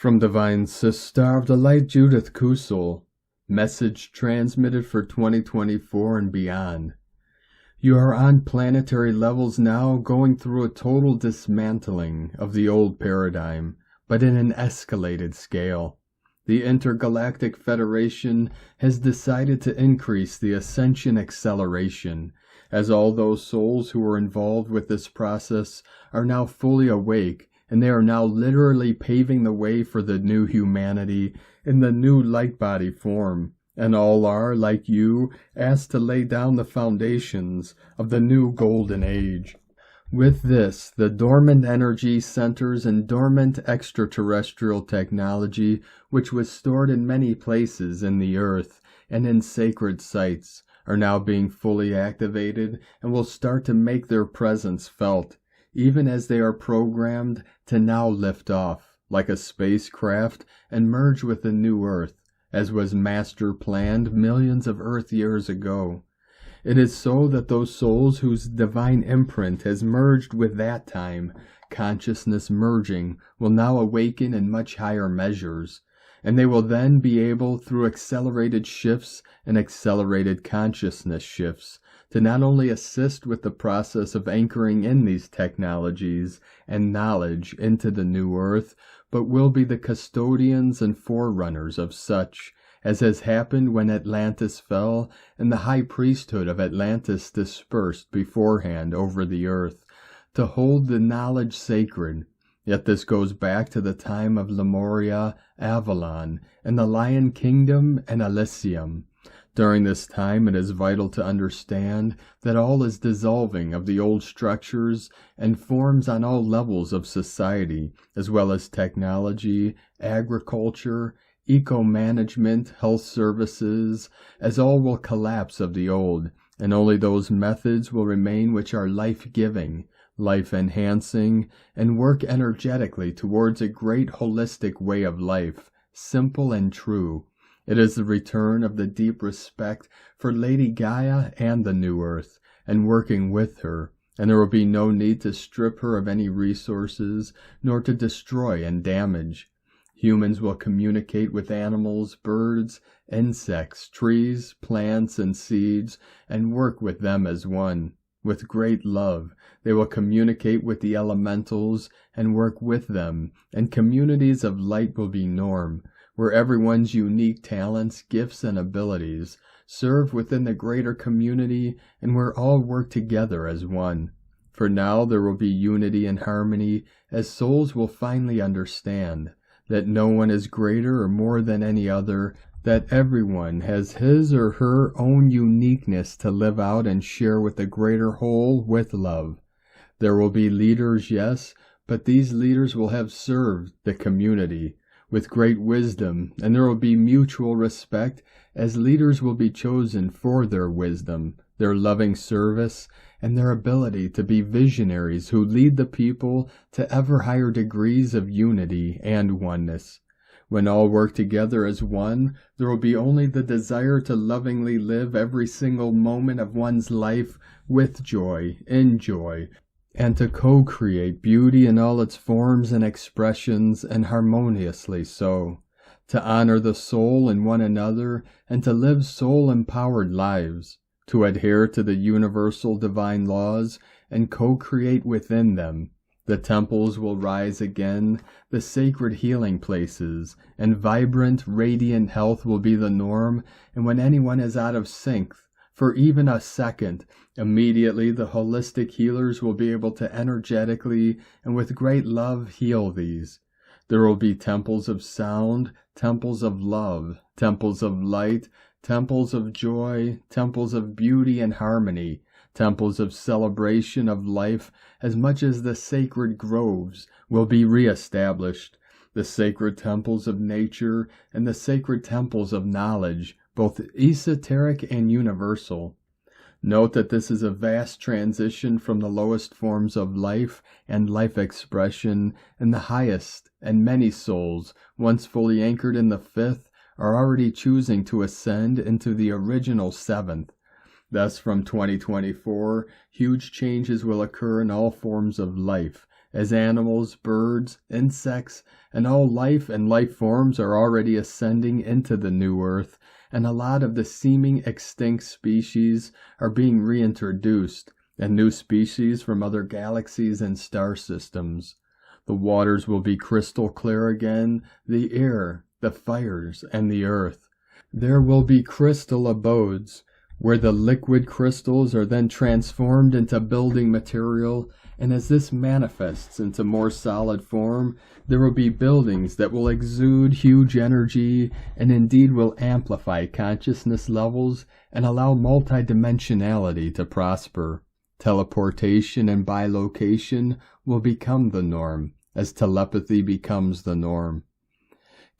From Divine Sister of the Light Judith Kusel, message transmitted for 2024 and beyond. You are on planetary levels now, going through a total dismantling of the old paradigm, but in an escalated scale. The Intergalactic Federation has decided to increase the ascension acceleration, as all those souls who were involved with this process are now fully awake, and they are now literally paving the way for the new humanity in the new light body form, and all are, like you, asked to lay down the foundations of the new golden age. With this, the dormant energy centers and dormant extraterrestrial technology, which was stored in many places in the earth and in sacred sites, are now being fully activated and will start to make their presence felt, even as they are programmed to now lift off, like a spacecraft, and merge with the new Earth, as was master planned millions of Earth years ago. It is so that those souls whose divine imprint has merged with that time, consciousness merging, will now awaken in much higher measures, and they will then be able, through accelerated shifts and accelerated consciousness shifts, to not only assist with the process of anchoring in these technologies and knowledge into the new earth, but will be the custodians and forerunners of such, as has happened when Atlantis fell and the high priesthood of Atlantis dispersed beforehand over the earth, to hold the knowledge sacred. Yet this goes back to the time of Lemuria, Avalon, and the Lion Kingdom and Elysium. During this time, it is vital to understand that all is dissolving of the old structures and forms on all levels of society, as well as technology, agriculture, eco-management, health services, as all will collapse of the old, and only those methods will remain which are life-giving, life-enhancing, and work energetically towards a great holistic way of life, simple and true. It is the return of the deep respect for Lady Gaia and the new earth, and working with her, and there will be no need to strip her of any resources, nor to destroy and damage. Humans will communicate with animals, birds, insects, trees, plants, and seeds, and work with them as one. With great love, they will communicate with the elementals and work with them, and communities of light will be norm, where everyone's unique talents, gifts, and abilities serve within the greater community, and where all work together as one. For now there will be unity and harmony, as souls will finally understand that no one is greater or more than any other, that everyone has his or her own uniqueness to live out and share with the greater whole with love. There will be leaders, yes, but these leaders will have served the community with great wisdom, and there will be mutual respect, as leaders will be chosen for their wisdom, their loving service, and their ability to be visionaries who lead the people to ever higher degrees of unity and oneness. When all work together as one, there will be only the desire to lovingly live every single moment of one's life with joy, in joy, and to co-create beauty in all its forms and expressions, and harmoniously so, to honor the soul in one another, and to live soul-empowered lives, to adhere to the universal divine laws, and co-create within them. The temples will rise again, the sacred healing places, and vibrant, radiant health will be the norm, and when anyone is out of sync, for even a second, immediately the holistic healers will be able to energetically and with great love heal these. There will be temples of sound, temples of love, temples of light, temples of joy, temples of beauty and harmony, temples of celebration of life, as much as the sacred groves will be re-established, the sacred temples of nature and the sacred temples of knowledge, both esoteric and universal. Note that this is a vast transition from the lowest forms of life and life expression, and the highest, and many souls, once fully anchored in the fifth, are already choosing to ascend into the original seventh. Thus, from 2024, huge changes will occur in all forms of life, as animals, birds, insects, and all life and life forms are already ascending into the new earth, and a lot of the seeming extinct species are being reintroduced, and new species from other galaxies and star systems. The waters will be crystal clear again, the air, the fires, and the earth. There will be crystal abodes, where the liquid crystals are then transformed into building material, and as this manifests into more solid form, there will be buildings that will exude huge energy and indeed will amplify consciousness levels and allow multidimensionality to prosper. Teleportation and bilocation will become the norm, as telepathy becomes the norm.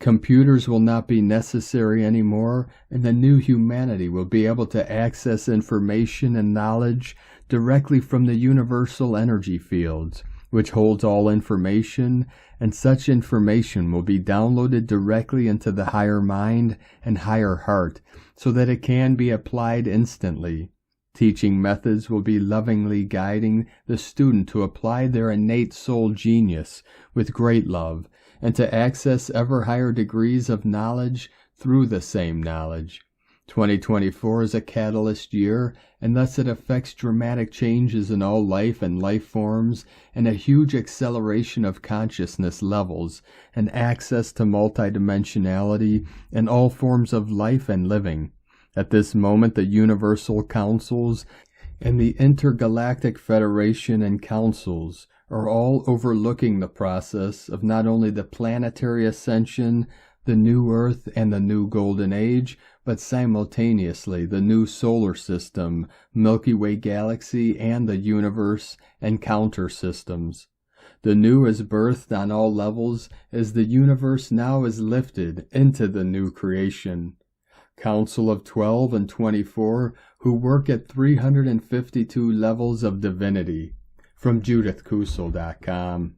Computers will not be necessary anymore, and the new humanity will be able to access information and knowledge directly from the universal energy fields, which holds all information, and such information will be downloaded directly into the higher mind and higher heart, so that it can be applied instantly. Teaching methods will be lovingly guiding the student to apply their innate soul genius with great love, and to access ever higher degrees of knowledge through the same knowledge. 2024 is a catalyst year, and thus it affects dramatic changes in all life and life forms, and a huge acceleration of consciousness levels, and access to multidimensionality in all forms of life and living. At this moment, the Universal Councils and the Intergalactic Federation and Councils are all overlooking the process of not only the planetary ascension, the new Earth and the new Golden Age, but simultaneously the new solar system, Milky Way galaxy, and the universe and counter systems. The new is birthed on all levels as the universe now is lifted into the new creation. Council of 12 and 24 who work at 352 levels of divinity. From JudithKusel.com.